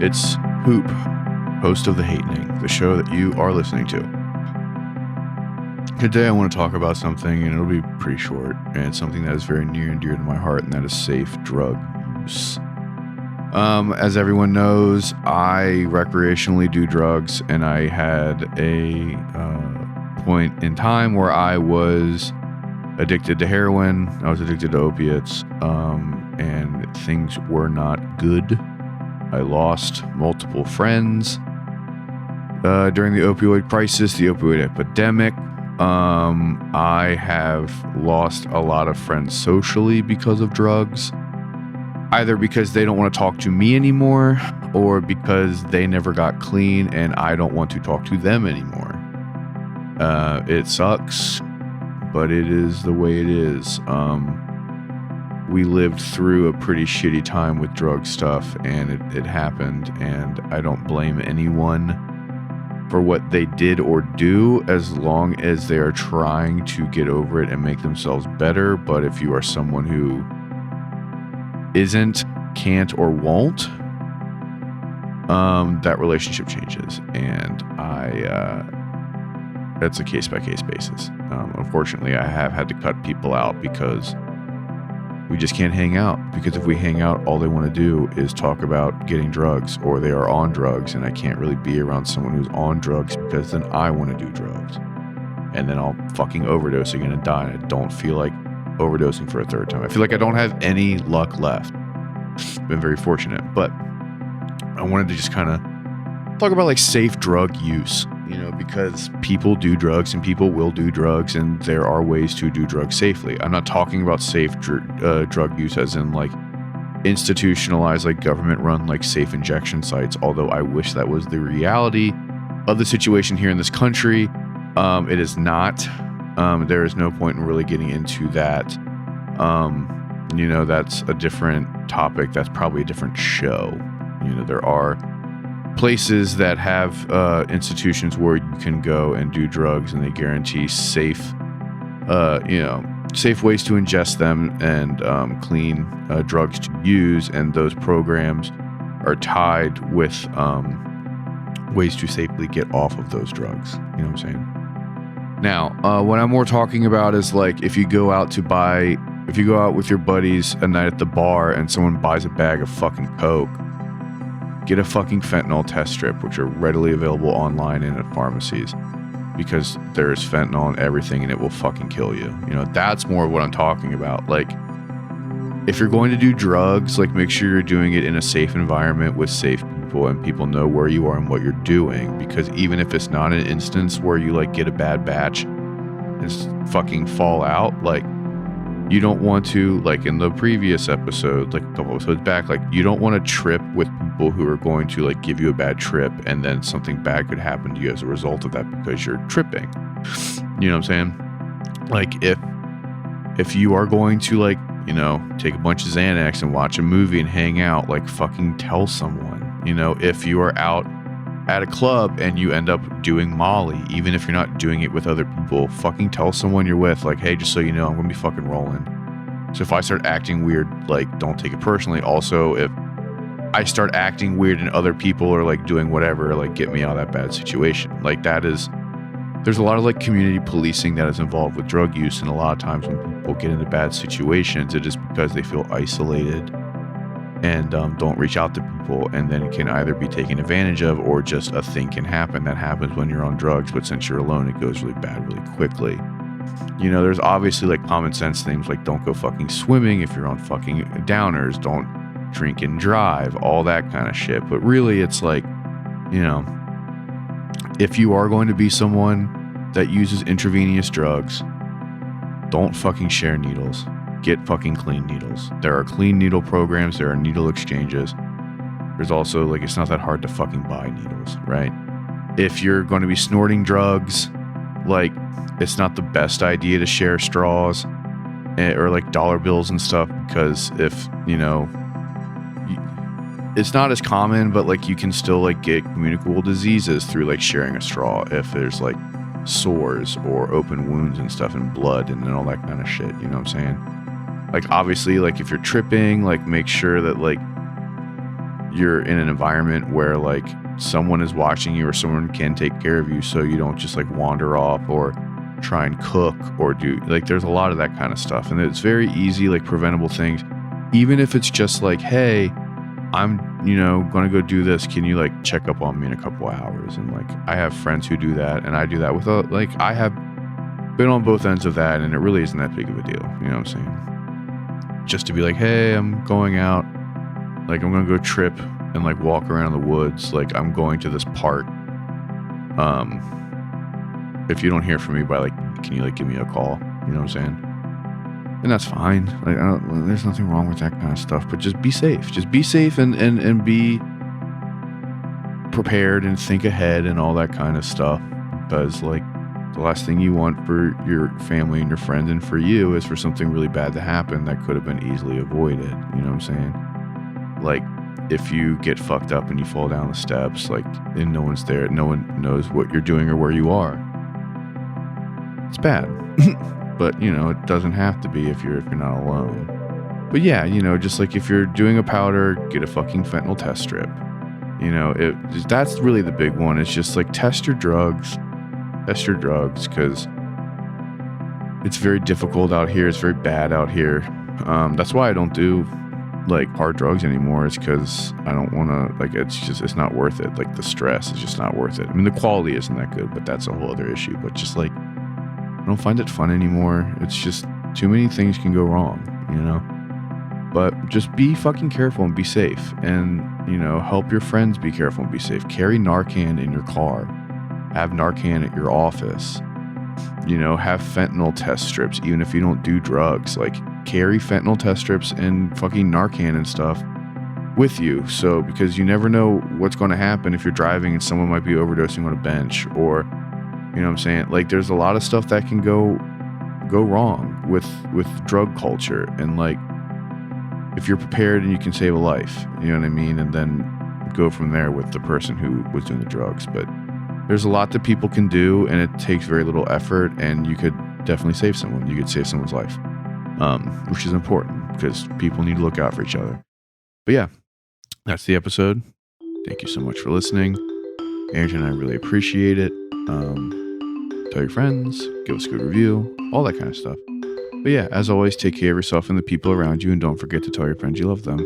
It's Hoop, host of The Hatening, the show that you are listening to. Today I want to talk about something, and it'll be pretty short, and it's something that is very near and dear to my heart, and that is safe drug use. As everyone knows, I recreationally do drugs, and I had a point in time where I was addicted to heroin, I was addicted to opiates, and things were not good. I lost multiple friends during the opioid crisis, the opioid epidemic. I have lost a lot of friends socially because of drugs, either because they don't want to talk to me anymore or because they never got clean and I don't want to talk to them anymore. It sucks, but it is the way it is. We lived through a pretty shitty time with drug stuff, and it happened, and I don't blame anyone for what they did or do as long as they are trying to get over it and make themselves better. But if you are someone who isn't, can't, or won't, that relationship changes, and that's a case-by-case basis. Unfortunately, I have had to cut people out because we just can't hang out, because if we hang out, all they want to do is talk about getting drugs, or they are on drugs, and I can't really be around someone who's on drugs because then I want to do drugs. And then I'll fucking overdose again and die, and I don't feel like overdosing for a third time. I feel like I don't have any luck left. Been very fortunate, but I wanted to just kind of talk about like safe drug use, because people do drugs and people will do drugs, and there are ways to do drugs safely. I'm not talking about safe drug use as in like institutionalized, like government run, like safe injection sites, although I wish that was the reality of the situation here in this country. It is not. There is no point in really getting into that. That's a different topic. That's probably a different show. There are places that have institutions where you can go and do drugs, and they guarantee safe ways to ingest them and clean drugs to use, and those programs are tied with ways to safely get off of those drugs. You know what I'm saying? Now, what I'm more talking about is like if you go out with your buddies a night at the bar and someone buys a bag of fucking coke, get a fucking fentanyl test strip, which are readily available online and at pharmacies, because there's fentanyl in everything and it will fucking kill you. That's more of what I'm talking about. Like, if you're going to do drugs, like, make sure you're doing it in a safe environment with safe people and people know where you are and what you're doing, because even if it's not an instance where you like get a bad batch and fucking fall out, like, you don't want to, like in the previous episode, like a couple episodes back, like you don't want to trip with people who are going to like give you a bad trip and then something bad could happen to you as a result of that because you're tripping. You know what I'm saying? Like if you are going to like, take a bunch of Xanax and watch a movie and hang out, like fucking tell someone. If you are out at a club and you end up doing Molly, even if you're not doing it with other people, fucking tell someone you're with, like, hey, just so you know, I'm gonna be fucking rolling. So if I start acting weird, like, don't take it personally. Also, if I start acting weird and other people are like doing whatever, like, get me out of that bad situation. Like, there's a lot of like community policing that is involved with drug use, and a lot of times when people get into bad situations, it is because they feel isolated and don't reach out to people, and then it can either be taken advantage of or just a thing can happen that happens when you're on drugs, but since you're alone, it goes really bad really quickly. There's obviously like common sense things like don't go fucking swimming if you're on fucking downers, don't drink and drive, all that kind of shit. But really it's like, if you are going to be someone that uses intravenous drugs, don't fucking share needles. Get fucking clean needles. There are clean needle programs. There are needle exchanges. There's also, like, it's not that hard to fucking buy needles, right? If you're going to be snorting drugs, like, it's not the best idea to share straws or, like, dollar bills and stuff, because if, it's not as common, but, like, you can still, like, get communicable diseases through, like, sharing a straw if there's, like, sores or open wounds and stuff and blood and all that kind of shit, you know what I'm saying? Like, obviously, like, if you're tripping, like, make sure that, like, you're in an environment where like someone is watching you or someone can take care of you, so you don't just like wander off or try and cook or do like, there's a lot of that kind of stuff, and it's very easy, like preventable things, even if it's just like, hey, I'm gonna go do this, can you like check up on me in a couple hours? And like I have friends who do that, and I do that with like I have been on both ends of that, and it really isn't that big of a deal, you know what I'm saying? Just to be like, hey, I'm going out, like I'm gonna go trip and like walk around the woods, like I'm going to this park. If you don't hear from me by like, can you like give me a call? You know what I'm saying? And that's fine. Like there's nothing wrong with that kind of stuff. But just be safe. Just be safe and be prepared and think ahead and all that kind of stuff. Because like the last thing you want for your family and your friends and for you is for something really bad to happen that could have been easily avoided. You know what I'm saying? Like if you get fucked up and you fall down the steps, like, and no one's there, no one knows what you're doing or where you are. It's bad. But, it doesn't have to be if you're not alone. But yeah, just like if you're doing a powder, get a fucking fentanyl test strip. That's really the big one. It's just like test your drugs, because it's very difficult out here. It's very bad out here. That's why I don't do like hard drugs anymore, is because I don't want to, like, it's not worth it. Like the stress is just not worth it. I mean, the quality isn't that good, but that's a whole other issue. But just like, I don't find it fun anymore. It's just too many things can go wrong, but just be fucking careful and be safe, and, help your friends be careful and be safe. Carry Narcan in your car, have Narcan at your office, have fentanyl test strips, even if you don't do drugs, like carry fentanyl test strips and fucking Narcan and stuff with you. So, because you never know what's going to happen if you're driving and someone might be overdosing on a bench, or, you know what I'm saying? Like there's a lot of stuff that can go wrong with drug culture, and like if you're prepared and you can save a life, you know what I mean? And then go from there with the person who was doing the drugs. But there's a lot that people can do, and it takes very little effort, and you could definitely save someone. You could save someone's life, which is important because people need to look out for each other. But yeah, that's the episode. Thank you so much for listening. Arrington and I really appreciate it. Tell your friends, give us a good review, all that kind of stuff. But yeah, as always, take care of yourself and the people around you, and don't forget to tell your friends you love them.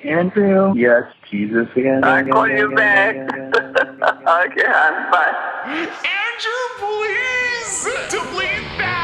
Andrew? Yes, Jesus again. I call you back. Again, bye. Andrew, please! Delete that!